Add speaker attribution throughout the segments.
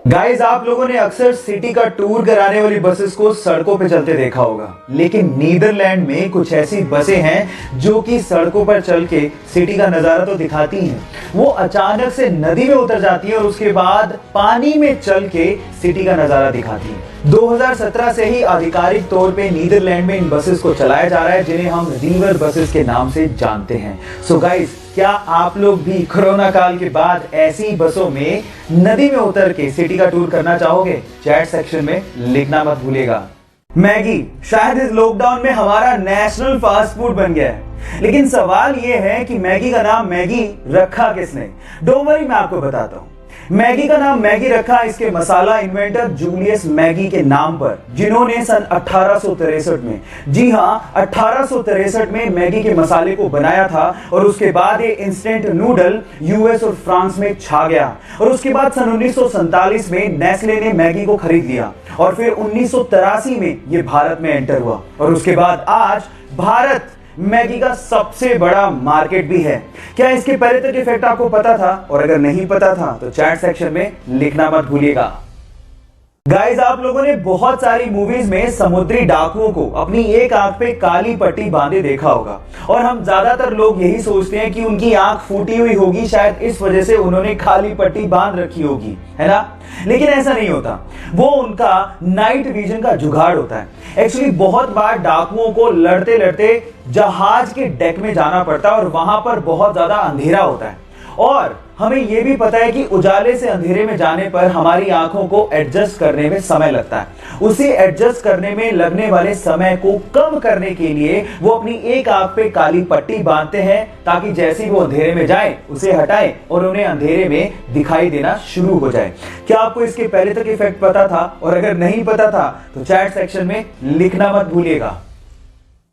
Speaker 1: Guys, आप लोगों ने अक्सर सिटी का टूर कराने वाली बसेस को सड़कों पे चलते देखा होगा, लेकिन नीदरलैंड में कुछ ऐसी बसें हैं जो कि सड़कों पर चल के सिटी का नजारा तो दिखाती हैं। वो अचानक से नदी में उतर जाती है और उसके बाद पानी में चल के सिटी का नजारा दिखाती है। 2017 से ही आधिकारिक तौर पे नीदरलैंड में इन बसेस को चलाया जा रहा है, जिन्हें हम रिवर बसेस के नाम से जानते हैं। सो गाइस, क्या आप लोग भी कोरोना काल के बाद ऐसी बसों में नदी में उतर के सिटी का टूर करना चाहोगे? चैट सेक्शन में लिखना मत भूलिएगा। मैगी शायद इस लॉकडाउन में हमारा नेशनल फास्ट फूड बन गया है, लेकिन सवाल यह है कि मैगी का नाम मैगी रखा किसने? डोंट वरी, मैं आपको बताता हूं। मैगी का नाम मैगी रखा इसके मसाला इन्वेंटर जूलियस मैगी के नाम पर, जिन्होंने सन 1863 में, जी हाँ 1863 में मैगी के मसाले को बनाया था। और उसके बाद ये इंस्टेंट नूडल यूएस और फ्रांस में छा गया। और उसके बाद सन 1947 में नेस्ले ने मैगी को खरीद लिया और फिर 1983 में ये भारत में एंटर हुआ। और उसके बाद आज भारत मैगी का सबसे बड़ा मार्केट भी है। क्या इसके पहले तक इफेक्ट आपको पता था? और अगर नहीं पता था तो चैट सेक्शन में लिखना मत भूलिएगा। गाइस, आप लोगों ने बहुत सारी मूवीज में समुद्री डाकुओं को अपनी एक आंख पे काली पट्टी बांधे देखा होगा, और हम ज्यादातर लोग यही सोचते हैं कि उनकी आंख फूटी हुई होगी, शायद इस वजह से उन्होंने काली पट्टी बांध रखी होगी, है ना? लेकिन ऐसा नहीं होता, वो उनका नाइट विजन का जुगाड़ होता है। एक्चुअली बहुत बार डाकुओं को लड़ते लड़ते जहाज के डेक में जाना पड़ता है और वहां पर बहुत ज्यादा अंधेरा होता है। और हमें यह भी पता है कि उजाले से अंधेरे में जाने पर हमारी आंखों को एडजस्ट करने में समय लगता है। उसे एडजस्ट करने में लगने वाले समय को कम करने के लिए वो अपनी एक आंख पे काली पट्टी बांधते हैं, ताकि जैसे ही वो अंधेरे में जाए उसे हटाएं और उन्हें अंधेरे में दिखाई देना शुरू हो जाए। क्या आपको इसके पहले तक इफेक्ट पता था? और अगर नहीं पता था तो चैट सेक्शन में लिखना मत भूलिएगा।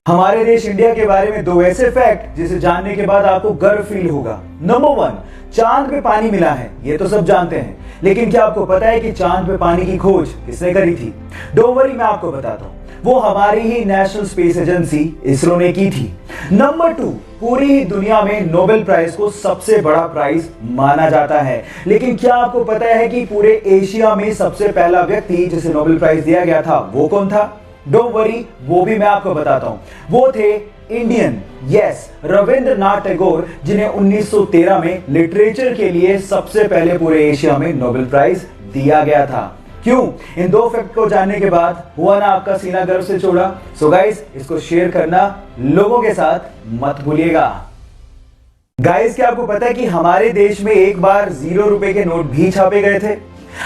Speaker 1: हमारे देश इंडिया के बारे में दो ऐसे फैक्ट जिसे जानने के बाद आपको गर्व फील होगा। नंबर 1, चांद पे पानी मिला है, ये तो सब जानते हैं, लेकिन क्या आपको पता है कि चांद पे पानी की खोज किसने करी थी? डोंट वरी, मैं आपको बताता हूँ। वो हमारी ही नेशनल स्पेस एजेंसी इसरो ने की थी। नंबर 2, पूरी ही दुनिया में नोबेल प्राइज को सबसे बड़ा प्राइज माना जाता है, लेकिन क्या आपको पता है कि पूरे एशिया में सबसे पहला व्यक्ति जिसे नोबेल प्राइज दिया गया था वो कौन था? डोंट वरी, वो भी मैं आपको बताता हूं। वो थे इंडियन, यस, रविंद्रनाथ टैगोर, जिन्हें 1913 में लिटरेचर के लिए सबसे पहले पूरे एशिया में नोबेल प्राइज दिया गया था। क्यों? इन दो फैक्ट को जानने के बाद हुआ ना आपका सीना गर्व से चौड़ा? सो गाइस, इसको शेयर करना लोगों के साथ मत भूलिएगा। गाइस, क्या आपको पता है कि हमारे देश में एक बार 0 रुपए के नोट भी छापे गए थे?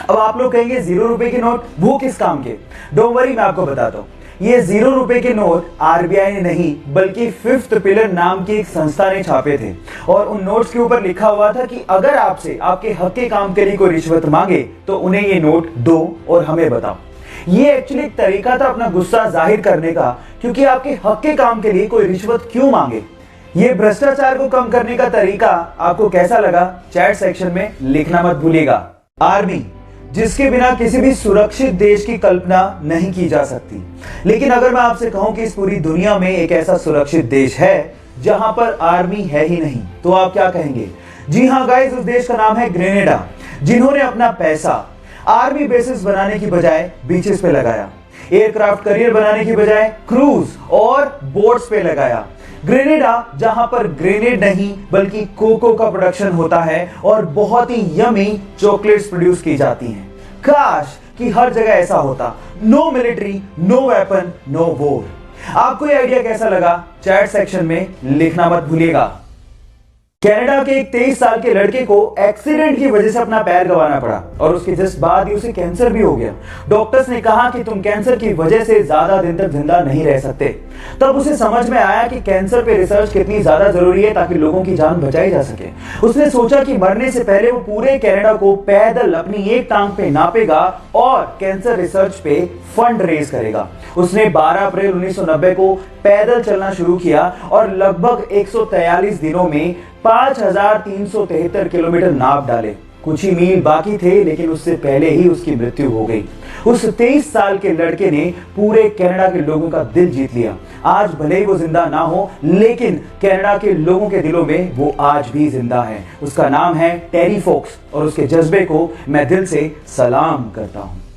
Speaker 1: अब आप लोग कहेंगे 0 रुपए के नोट वो किस काम के? डोंट वरी, मैं आपको बताता हूं। ये 0 रुपए के नोट आरबीआई ने नहीं, बल्कि फिफ्थ पिलर नाम की एक संस्था ने छापे थे। और उन नोट्स के ऊपर लिखा हुआ था कि अगर आपसे आपके हक के काम के लिए कोई रिश्वत मांगे तो उन्हें ये नोट दो और हमें बताओ। ये एक्चुअली एक तरीका था अपना गुस्सा जाहिर करने का, क्योंकि आपके हक के काम के लिए कोई रिश्वत क्यों मांगे। ये भ्रष्टाचार को कम करने का तरीका आपको कैसा लगा? चैट सेक्शन में लिखना मत भूलिएगा। आर्मी, जिसके बिना किसी भी सुरक्षित देश की कल्पना नहीं की जा सकती, लेकिन अगर मैं आपसे कहूं कि इस पूरी दुनिया में एक ऐसा सुरक्षित देश है जहां पर आर्मी है ही नहीं, तो आप क्या कहेंगे? जी हां गाइस, उस देश का नाम है ग्रेनेडा, जिन्होंने अपना पैसा आर्मी बेसिस बनाने की बजाय बीचेस पे लगाया, एयरक्राफ्ट करियर बनाने की बजाय क्रूज और बोट्स पे लगाया। ग्रेनेडा, जहां पर ग्रेनेड नहीं बल्कि कोको का प्रोडक्शन होता है और बहुत ही यमी चॉकलेट्स प्रोड्यूस की जाती हैं। काश कि हर जगह ऐसा होता। No military, no weapon, no war. आपको ये आइडिया कैसा लगा? चैट सेक्शन में लिखना मत भूलिएगा। कनाडा के एक 23 साल के लड़के को एक्सीडेंट की वजह से अपना पैर गंवाना पड़ा और उसके जस्ट बाद ही उसे कैंसर भी हो गया। डॉक्टर्स ने कहा कि तुम कैंसर की वजह से ज्यादा दिन तक जिंदा नहीं रह सकते। तब उसे समझ में आया कि कैंसर पे रिसर्च कितनी ज्यादा जरूरी है ताकि लोगों की जान बचाई जा सके। उसने सोचा कि मरने से पहले वो पूरे कनाडा को पैदल अपनी एक टांग पे नापेगा और कैंसर रिसर्च पे फंड रेज करेगा। उसने 12 अप्रैल 1990 को पैदल चलना शुरू किया और लगभग 143 दिनों में 5373 किलोमीटर नाप डाले। कुछ ही मील बाकी थे, लेकिन उससे पहले ही उसकी मृत्यु हो गई। उस 23 साल के लड़के ने पूरे कनाडा के लोगों का दिल जीत लिया। आज भले ही वो जिंदा ना हो, लेकिन कनाडा के लोगों के दिलों में वो आज भी जिंदा है। उसका नाम है टेरी फोक्स और उसके जज्बे को मैं दिल से सलाम करता हूं।